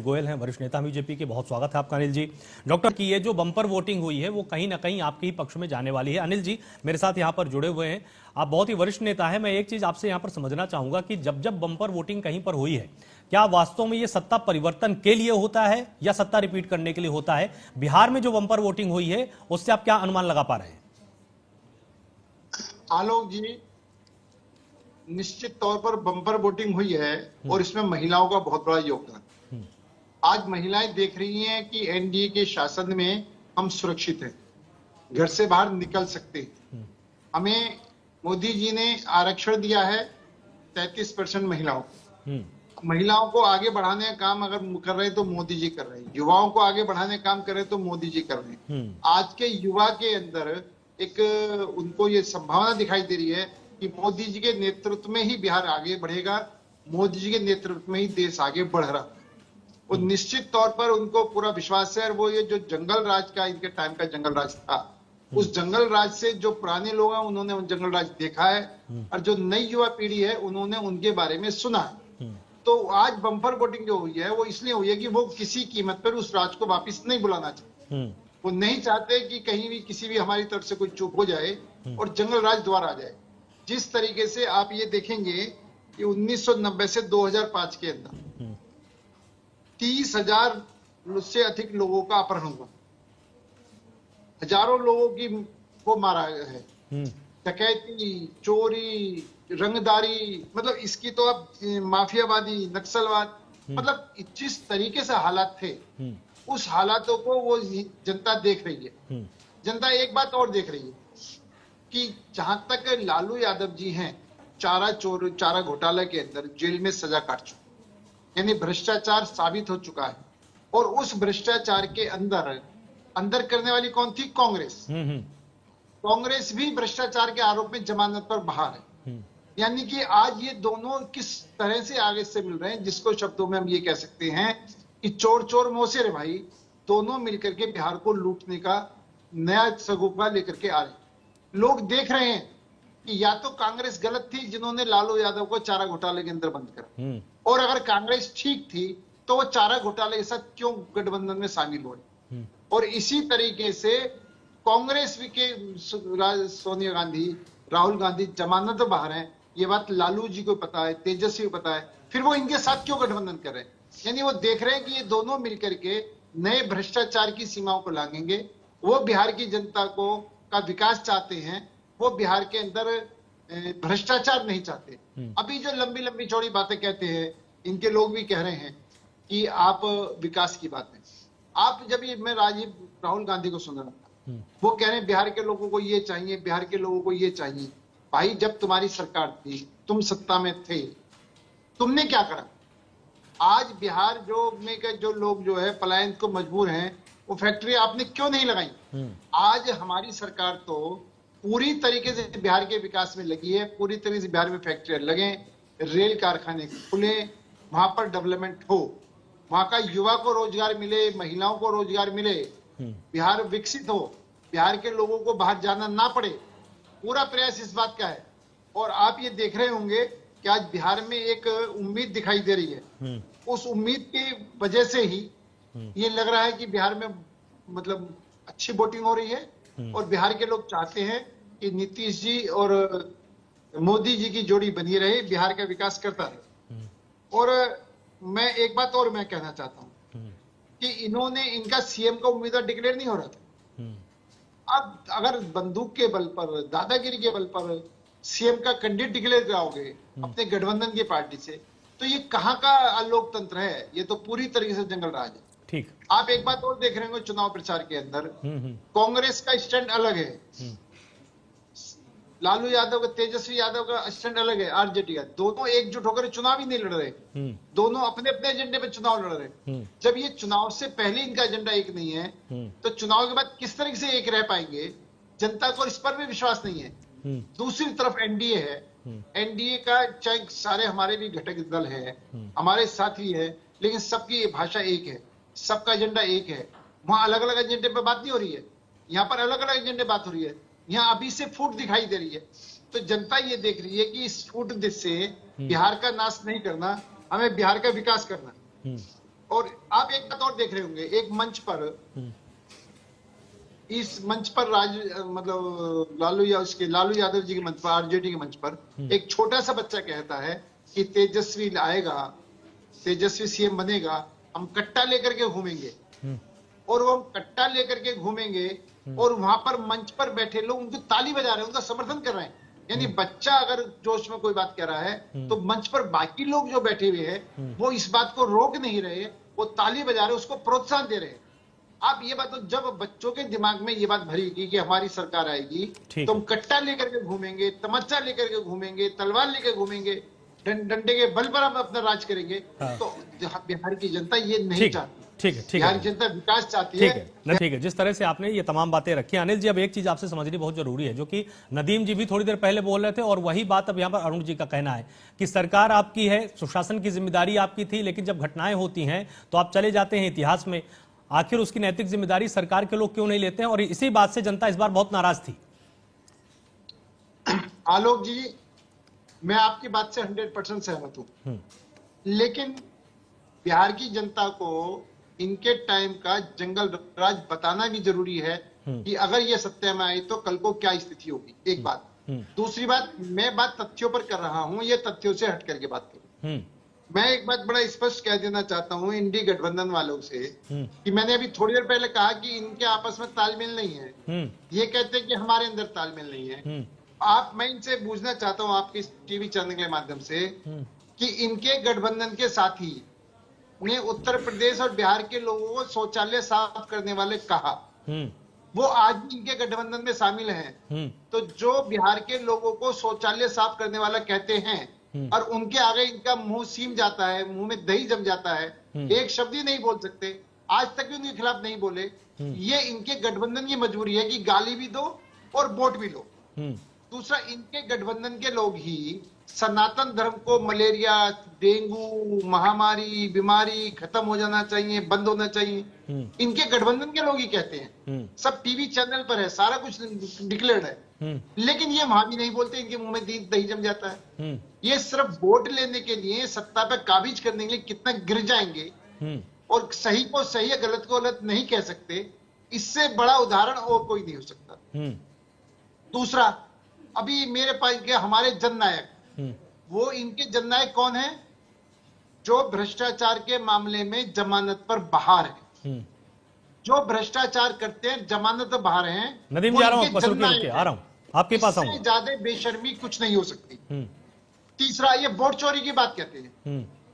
गोयल हैं, वरिष्ठ नेता बीजेपी के। बहुत स्वागत है आपका अनिल जी। डॉक्टर की ये जो बम्पर वोटिंग हुई है वो कहीं ना कहीं आपके ही पक्ष में जाने वाली है। अनिल जी मेरे साथ यहाँ पर जुड़े हुए हैं, आप बहुत ही वरिष्ठ नेता हैं। मैं एक चीज आपसे यहाँ पर समझना चाहूंगा कि जब जब बम्पर वोटिंग कहीं पर हुई है, क्या वास्तव में ये सत्ता परिवर्तन के लिए होता है या सत्ता रिपीट करने के लिए होता है? बिहार में जो बम्पर वोटिंग हुई है उससे आप क्या अनुमान लगा पा रहे हैं? आलोक जी, निश्चित तौर पर बम्पर वोटिंग हुई है और इसमें महिलाओं का बहुत बड़ा योगदान। आज महिलाएं देख रही हैं कि एनडीए के शासन में हम सुरक्षित हैं, घर से बाहर निकल सकते हैं। हमें मोदी जी ने आरक्षण दिया है 33% महिलाओं को। महिलाओं को आगे बढ़ाने का काम अगर कर रहे हैं तो मोदी जी कर रहे हैं, युवाओं को आगे बढ़ाने का काम कर रहे हैं तो मोदी जी कर रहे हैं। आज के युवा के अंदर एक उनको ये संभावना दिखाई दे रही है कि मोदी जी के नेतृत्व में ही बिहार आगे बढ़ेगा, मोदी जी के नेतृत्व में ही देश आगे बढ़ रहा है। और निश्चित तौर पर उनको पूरा विश्वास है। और वो ये जो जंगल राज का इनके टाइम का जंगल राज था, उस जंगल राज से जो पुराने लोग हैं उन्होंने उन जंगल राज देखा है और जो नई युवा पीढ़ी है उन्होंने उनके बारे में सुना है। तो आज बम्पर वोटिंग जो हुई है वो इसलिए हुई है कि वो किसी कीमत पर उस राज को वापिस नहीं बुलाना चाहते। वो नहीं चाहते कि कहीं भी किसी भी हमारी तरफ से कोई चूक हो जाए और जंगल राज दोबारा आ जाए। जिस तरीके से आप ये देखेंगे कि 1990 से 2005 के अंदर 30,000 से अधिक लोगों का अपहरण हुआ, हजारों लोगों को मारा है, डकैती, चोरी, रंगदारी, मतलब इसकी तो अब माफियावादी, नक्सलवाद, मतलब जिस तरीके से हालात थे उस हालातों को वो जनता देख रही है। जनता एक बात और देख रही है कि जहां तक लालू यादव जी हैं, चारा घोटाला के अंदर जेल में सजा काट चुके, यानी भ्रष्टाचार साबित हो चुका है। और उस भ्रष्टाचार के अंदर करने वाली कौन थी? कांग्रेस। कांग्रेस भी भ्रष्टाचार के आरोप में जमानत पर बाहर है। यानी कि आज ये दोनों किस तरह से आगे से मिल रहे हैं, जिसको शब्दों में हम ये कह सकते हैं कि चोर चोर मोसे रे भाई, दोनों मिलकर के बिहार को लूटने का नया सगुफा लेकर के आ रहे हैं। लोग देख रहे हैं कि या तो कांग्रेस गलत थी जिन्होंने लालू यादव को चारा घोटाले के अंदर बंद करा, और अगर कांग्रेस ठीक थी तो वो चारा घोटाले के साथ क्यों गठबंधन में शामिल हुए। और इसी तरीके से कांग्रेस के सोनिया गांधी, राहुल गांधी जमानत बाहर हैं, ये बात लालू जी को पता है, तेजस्वी को पता है, फिर वो इनके साथ क्यों गठबंधन कर रहे हैं? यानी वो देख रहे हैं कि ये दोनों मिलकर के नए भ्रष्टाचार की सीमाओं को लांघेंगे। वो बिहार की जनता का विकास चाहते हैं, वो बिहार के अंदर भ्रष्टाचार नहीं चाहते। अभी जो लंबी लंबी चौड़ी बातें कहते हैं, इनके लोग भी कह रहे हैं कि आप विकास की बातें, आप जब ये मैं राहुल गांधी को सुन रहा था, वो कह रहे हैं बिहार के लोगों को ये चाहिए, बिहार के लोगों को ये चाहिए। भाई जब तुम्हारी सरकार थी, तुम सत्ता में थे, तुमने क्या करा? आज बिहार जो लोग जो है पलायन को मजबूर हैं, वो फैक्ट्री आपने क्यों नहीं लगाई? आज हमारी सरकार तो पूरी तरीके से बिहार के विकास में लगी है, पूरी तरीके से बिहार में फैक्ट्रियां लगे, रेल कारखाने खुले, वहां पर डेवलपमेंट हो, वहां का युवा को रोजगार मिले, महिलाओं को रोजगार मिले, बिहार विकसित हो, बिहार के लोगों को बाहर जाना ना पड़े। पूरा प्रयास इस बात का है। और आप ये देख रहे होंगे कि आज बिहार में एक उम्मीद दिखाई दे रही है। उस उम्मीद की वजह से ही ये लग रहा है कि बिहार में मतलब अच्छी वोटिंग हो रही है और बिहार के लोग चाहते हैं कि नीतीश जी और मोदी जी की जोड़ी बनी रहे, बिहार का विकास करता रहे। और मैं एक बात और मैं कहना चाहता हूं कि इनका सीएम का उम्मीदवार डिक्लेयर नहीं हो रहा था। अब अगर बंदूक के बल पर, दादागिरी के बल पर सीएम का कैंडिडेट डिक्लेयर कराओगे अपने गठबंधन की पार्टी से, तो ये कहां का लोकतंत्र है? ये तो पूरी तरीके से जंगल राज है। ठीक। आप एक बात और देख रहे होंगे, चुनाव प्रचार के अंदर कांग्रेस का स्टैंड अलग है, लालू यादव का, तेजस्वी यादव का स्टैंड अलग है, आरजेडी का। दोनों एकजुट होकर चुनाव ही नहीं लड़ रहे, दोनों अपने अपने एजेंडे पे चुनाव लड़ रहे। जब ये चुनाव से पहले इनका एजेंडा एक नहीं है, तो चुनाव के बाद किस तरीके से एक रह पाएंगे? जनता को इस पर भी विश्वास नहीं है। दूसरी तरफ एनडीए है, एनडीए का चाहे सारे हमारे भी घटक दल है, हमारे साथी है, लेकिन सबकी भाषा एक है, सबका एजेंडा एक है। वहां अलग अलग एजेंडे पे बात नहीं हो रही है, यहाँ पर अलग अलग एजेंडे बात हो रही है। यहाँ अभी से फूट दिखाई दे रही है। तो जनता ये देख रही है कि इस फूट से बिहार का नाश नहीं करना, हमें बिहार का विकास करना। और आप एक बात और देख रहे होंगे, एक मंच पर, इस मंच पर मतलब लालू यादव जी के मंच पर, आरजेडी के मंच पर एक छोटा सा बच्चा कहता है कि तेजस्वी आएगा, तेजस्वी सीएम बनेगा, हम कट्टा लेकर के घूमेंगे। और वो कट्टा लेकर के घूमेंगे और वहां पर मंच पर बैठे लोग उनको ताली बजा रहे हैं, उनका समर्थन कर रहे हैं। यानी बच्चा अगर जोश में कोई बात कह रहा है तो मंच पर बाकी लोग जो बैठे हुए हैं वो इस बात को रोक नहीं रहे, वो ताली बजा रहे, उसको प्रोत्साहन दे रहे हैं। आप ये बात, तो जब बच्चों के दिमाग में ये बात भरेगी कि हमारी सरकार आएगी तो हम कट्टा लेकर के घूमेंगे, तमच्चा लेकर के घूमेंगे, तलवार लेकर घूमेंगे, डंडे के बल पर हम अपना राज करेंगे, तो बिहार की जनता ये नहीं चाहती। ठीक है, बिहार की जनता विकास चाहती है। ठीक है, जिस तरह से आपने ये तमाम बातें रखी, अनिल जी अब एक चीज आपसे समझनी बहुत जरूरी है, जो कि नदीम जी भी थोड़ी देर पहले बोल रहे थे और वही बात अब यहाँ पर अरुण जी का कहना है कि सरकार आपकी है, सुशासन की जिम्मेदारी आपकी थी, लेकिन जब घटनाएं होती हैं तो आप चले जाते हैं इतिहास में। आखिर उसकी नैतिक जिम्मेदारी सरकार के लोग क्यों नहीं लेते हैं? और इसी बात से जनता इस बार बहुत नाराज थी। आलोक जी, मैं आपकी बात से 100% सहमत हूं, लेकिन बिहार की जनता को इनके टाइम का जंगल राज बताना भी जरूरी है कि अगर ये सत्ता में आई तो कल को क्या स्थिति होगी। एक बात। दूसरी बात, मैं बात तथ्यों पर कर रहा हूं, ये तथ्यों से हट करके बात करूं। मैं एक बात बड़ा स्पष्ट कह देना चाहता हूं इंडी गठबंधन वालों से कि मैंने अभी थोड़ी देर पहले कहा कि इनके आपस में तालमेल नहीं है। ये कहते हैं कि हमारे अंदर तालमेल नहीं है। मैं इनसे पूछना चाहता हूं आपके टीवी चैनल के माध्यम से कि इनके गठबंधन के साथी उन्हें उत्तर प्रदेश और बिहार के लोगों को शौचालय साफ करने वाले कहा, वो आज भी इनके गठबंधन में शामिल हैं। तो जो बिहार के लोगों को शौचालय साफ करने वाला कहते हैं और उनके आगे इनका मुंह सीम जाता है, मुंह में दही जम जाता है, एक शब्द ही नहीं बोल सकते, आज तक भी उनके खिलाफ नहीं बोले, ये इनके गठबंधन की मजबूरी है कि गाली भी दो और वोट भी लो। दूसरा, इनके गठबंधन के लोग ही सनातन धर्म को मलेरिया, डेंगू, महामारी, बीमारी खत्म हो जाना चाहिए, बंद होना चाहिए, इनके गठबंधन के लोग ही कहते हैं। सब टीवी चैनल पर है, सारा कुछ डिक्लेयर्ड है, लेकिन ये वहां भी नहीं बोलते, इनके मुंह में दही जम जाता है। ये सिर्फ वोट लेने के लिए, सत्ता पे काबिज करने के लिए कितना गिर जाएंगे और सही को सही है, गलत को गलत नहीं कह सकते, इससे बड़ा उदाहरण और कोई नहीं हो सकता। दूसरा, अभी मेरे पास के हमारे जननायक, वो इनके जननायक कौन है? जो भ्रष्टाचार के मामले में जमानत पर बाहर है, जो भ्रष्टाचार करते हैं जमानत पर बाहर हैं। नदीम जा रहा हूं, आ रहा हूं आपके पास, इससे ज्यादा बेशर्मी कुछ नहीं हो सकती। तीसरा, ये वोट चोरी की बात कहते हैं,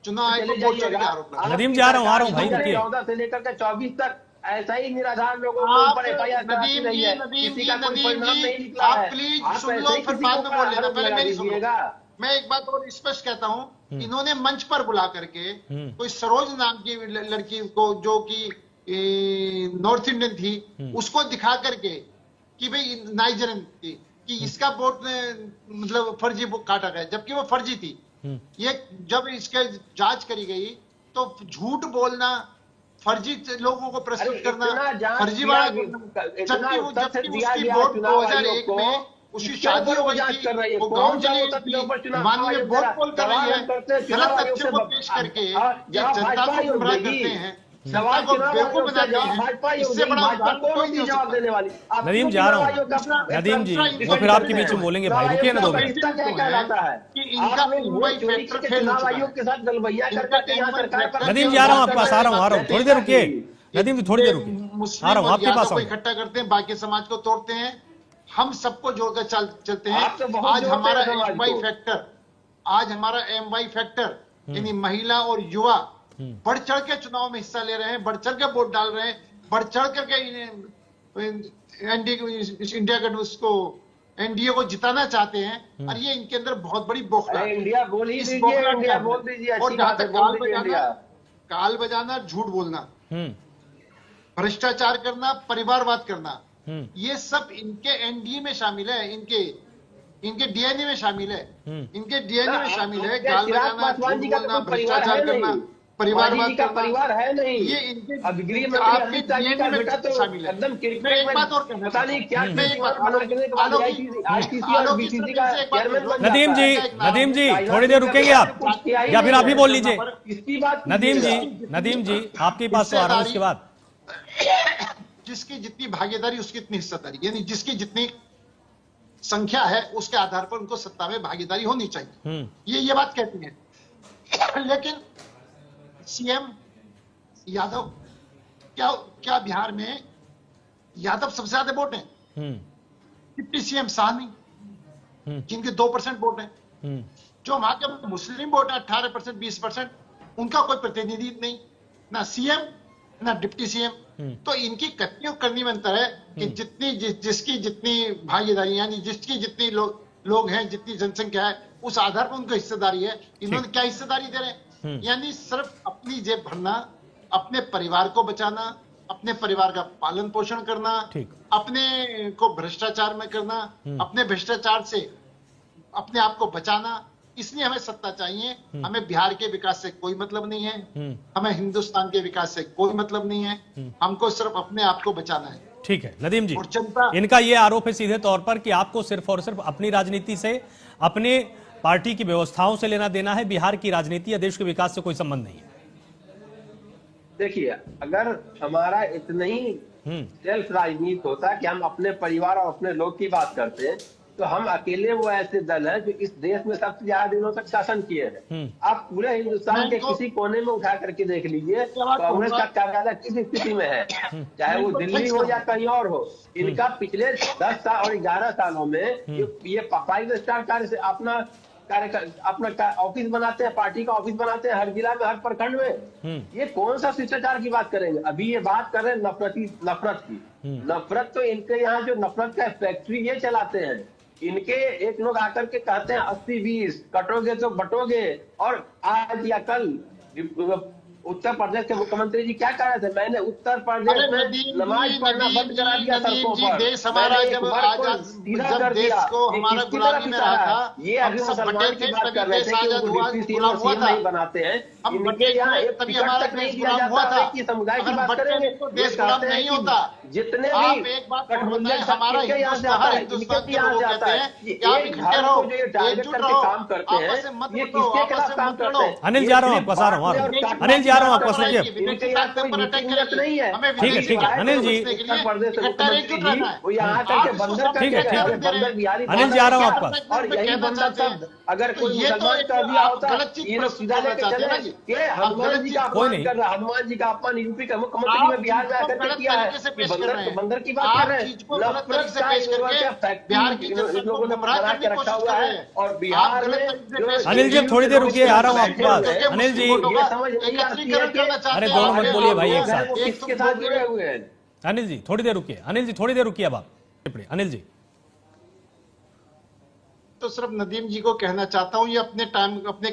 चुनाव आयोग को वोट चोरी का आरोप लगा। नदीम जा रहा हूं भाई, 14 से लेकर के 24 तक ऐसा ही निराधार लोगों के ऊपर एफआईआर कराती रही है, किसी का कोई परिणाम नहीं निकला है। आप प्लीज सुन लो, फिर बाद में बोल लेना, पहले मेरी सुनिएगा। मैं एक बात और स्पष्ट कहता हूं, इन्होंने मंच पर बुला करके कोई सरोज नाम की लड़की को, जो कि नॉर्थ इंडियन थी, उसको दिखा करके कि भाई नाइजरन थी, कि इसका वोट मतलब फर्जी काटा गया, जबकि वो फर्जी थी। ये जब इसके जांच करी गई तो झूठ बोलना, फर्जी लोगों को प्रस्तुत करना, फर्जी वाला, जबकि उसकी वोट 2001 में उसकी शादी हो गई थी, वो गांव चली गई, माननीय वोट पोल कर रही है, गलत तथ्यों को पेश करके ये जनता को गुमराह करते हैं, जनता को बेवकूफ बनाते हैं। इससे बड़ा कोई नहीं जवाब देने वाली। नदीम जा रहा हूँ, नदीम जी वो फिर आपके बीच में बोलेंगे भाई, रुकिए ना 2 मिनट। कि इनका एमवाई फैक्टर फेल हो चुका है। नदीम जा रहा हूँ आपके पास, आ रहा हूँ, थोड़ी देर रुकिए नदीम जी, थोड़ी देर रुकिए, आ रहा हूँ आपके पास। इकट्ठा करते हैं, बाकी समाज को तोड़ते हैं, हम सबको जोड़कर चलते हैं। आज हमारा एमवाई फैक्टर यानी महिला और युवा बढ़ चढ़ के चुनाव में हिस्सा ले रहे हैं, बढ़ चढ़ के वोट डाल रहे हैं, बढ़ चढ़ करके इंडिया का उसको एनडीए को जिताना चाहते हैं, और ये इनके अंदर बहुत बड़ी बौखलाहट है। इंडिया बोल ही दीजिए, इंडिया बोल दीजिए। और जहां तक काल बजाना, झूठ बोलना, भ्रष्टाचार करना, परिवारवाद करना, ये सब इनके एनडीए में शामिल है, इनके डीएनए में शामिल है, इनके डीएनए में शामिल है। गाल बजाना, झूठ बोलना, भ्रष्टाचार करना, परिवारवाद जी का करना, परिवार है नहीं। ये इनके अब गृह मंत्री आपके अमित शाह जी का DNA में बेटा तो शामिल है। एकदम मैं क्रिकेट एक में बात और कहना पता नहीं क्या मैं एक बात करने के बाद आईसीसी और बीसीसी का चेयरमैन बन नदीम जाता जी, है। नदीम जी थोड़ी देर रुकेंगे आप, या फिर आप ही बोल लीजिए। इसकी बात नदीम जी आपके पास तो आ रहा हूं इसके बाद। जिसकी जितनी भागीदारी उसकी इतनी हिस्सेदारी, यानी जिसकी जितनी संख्या है उसके आधार पर उनको सत्ता में भागीदारी होनी चाहिए, ये बात कहती है। लेकिन सीएम यादव, क्या बिहार में यादव सबसे ज्यादा वोट है? डिप्टी सीएम शाह नहीं, जिनके 2% वोट है। जो वहां के मुस्लिम वोट है 18%, 20%, उनका कोई प्रतिनिधि नहीं, ना सीएम ना डिप्टी सीएम। तो इनकी कथनी और करनी में अंतर है कि जिसकी जितनी भागीदारी, यानी जिसकी जितनी लोग हैं, जितनी जनसंख्या है, उस आधार पर उनको हिस्सेदारी है। इन्होंने क्या हिस्सेदारी दे रहे हैं? यानी सिर्फ अपनी जेब भरना, अपने परिवार को बचाना, अपने परिवार का पालन पोषण करना, अपने को भ्रष्टाचार में करना, अपने भ्रष्टाचार से अपने आप को बचाना। इसलिए हमें सत्ता चाहिए। हमें बिहार के विकास से कोई मतलब नहीं है, हमें हिंदुस्तान के विकास से कोई मतलब नहीं है, हमको सिर्फ अपने आप को बचाना है। ठीक है नदीम जी, और जनता, इनका यह आरोप है सीधे तौर पर कि आपको सिर्फ और सिर्फ अपनी राजनीति से, अपने पार्टी की व्यवस्थाओं से लेना देना है, बिहार की राजनीति या देश के विकास से कोई संबंध नहीं है। देखिए, अगर हमारा इतना ही सेल्फ राजनीति होता कि हम अपने परिवार और अपने लोग की बात करते हैं, तो हम अकेले वो ऐसे दल है जो इस देश में सबसे ज्यादा दिनों तक शासन किए हैं। आप पूरे हिंदुस्तान के किसी कोने में उठा करके देख लीजिए, कांग्रेस का कार्यालय किस स्थिति में है, चाहे वो दिल्ली हो या कहीं और हो। इनका पिछले 10 साल और 11 सालों में ये 5 स्टार कार्य से अपना ऑफिस बनाते हैं, पार्टी का ऑफिस बनाते हैं हर जिला में, हर प्रखंड में। ये कौन सा शिष्टाचार की बात करेंगे? अभी ये बात कर रहे हैं नफरत की। नफरत तो इनके यहाँ जो नफरत का फैक्ट्री ये चलाते हैं। इनके एक लोग आकर के कहते हैं 80-20 कटोगे तो बटोगे। और आज या कल उत्तर प्रदेश के मुख्यमंत्री जी क्या कह रहे थे? मैंने उत्तर प्रदेश में नमाज पढ़ना बंद करा दिया सड़कों पर। देश हमारा जब देश को हमारा गुलामी में रहा था, ये अभी मुसलमान की बात कर रहे थे कि वो डिप्टी सीएम और सीएम नहीं बनाते हैं। इनके यहाँ एक टिकट तक नहीं दिया जाता कि समुदाय की बात करेंगे। देश गुलाम नहीं होता। जितने भी गठबंधन हमारा यहाँ से आता है, इनके भी यहाँ से आता है। एक घर को जो ये टारगेट करके काम करते हैं, ये किसके खिलाफ काम करते हैं? अनिल जा रहा हूँ आपका सारा, अनिल जा रहा हूँ आपका सुनिए। नहीं है। ठीक है अनिल जी, ठीक है अनिल जा रहा हूँ आपका। और यही बंदा शब्द अगर कोई मुसलमान का भी होता, ये लोग सीधा लेके चले कि हनुमान जी का अपमान कर रहा है। हनुमान जी का अपमान यूपी का मुख्यमंत्री में बिहार में आकर के किया है। बंदर की बात कर रहे हैं। नफरत का लोगों ने बना के रखा हुआ है। और बिहार में अनिल जी थोड़ी देर रुकिए, आ रहा हूँ आपके पास। अनिल जी, ये समझ नहीं आती है कि अरे दोनों मत बोलिए भाई एक साथ। किसके साथ जुड़े हुए हैं? अनिल जी थोड़ी देर रुकिए, अनिल जी थोड़ी देर रुकिए अब आप। अनिल जी, तो सिर्फ नदीम जी को कहना चाहता हूं, ये अपने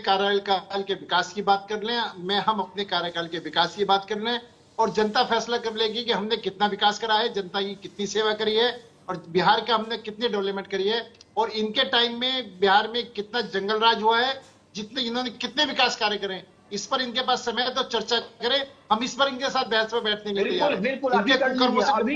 कार्यकाल के विकास की बात कर लें, हम अपने कार्यकाल के विकास की बात कर लें, और जनता फैसला कर लेगी कि हमने कितना विकास करा है, जनता की कितनी सेवा करी है, और बिहार का हमने कितनी डेवलपमेंट करी है, और इनके टाइम में बिहार में कितना जंगल राज हुआ है, इन्होंने कितने विकास कार्य करे। इस पर इनके पास समय है तो चर्चा करें। हम इस पर इनके साथ बहस में बैठने के लिए बिल्कुल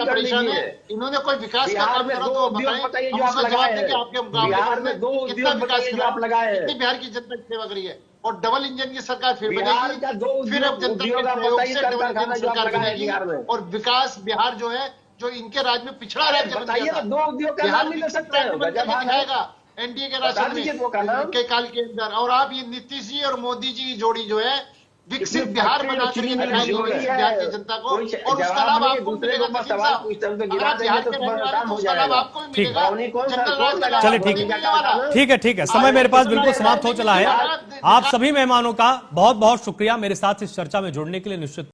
परेशान है। इन्होंने कोई विकास का काम करो तो बताइए, जो आप लगाए हैं। बिहार में 2 उद्योग बताइए जो आप लगाए हैं। कितनी बिहार की जनता की सेवा करी है। और डबल इंजन की सरकार फिर बिहार का 2 फिर अब जनता के प्रयोग से डबल इंजन सरकार बनेगी। और विकास बिहार जो है, जो इनके राज्य में पिछड़ा राज्य बताइए, 2 उद्योग का नाम नहीं ले सकते दिखाएगा एनडीए के राशन के काल के अंदर। और आप ये नीतीश जी और मोदी जी की जोड़ी जो है विकसित बिहार बना करके दिखाई बिहार की जनता को, और उसका लाभ आपको मिलेगा। चलिए ठीक है, समय मेरे पास बिल्कुल समाप्त हो चला है। आप सभी मेहमानों का बहुत बहुत शुक्रिया मेरे साथ इस चर्चा में जुड़ने के लिए। निश्चित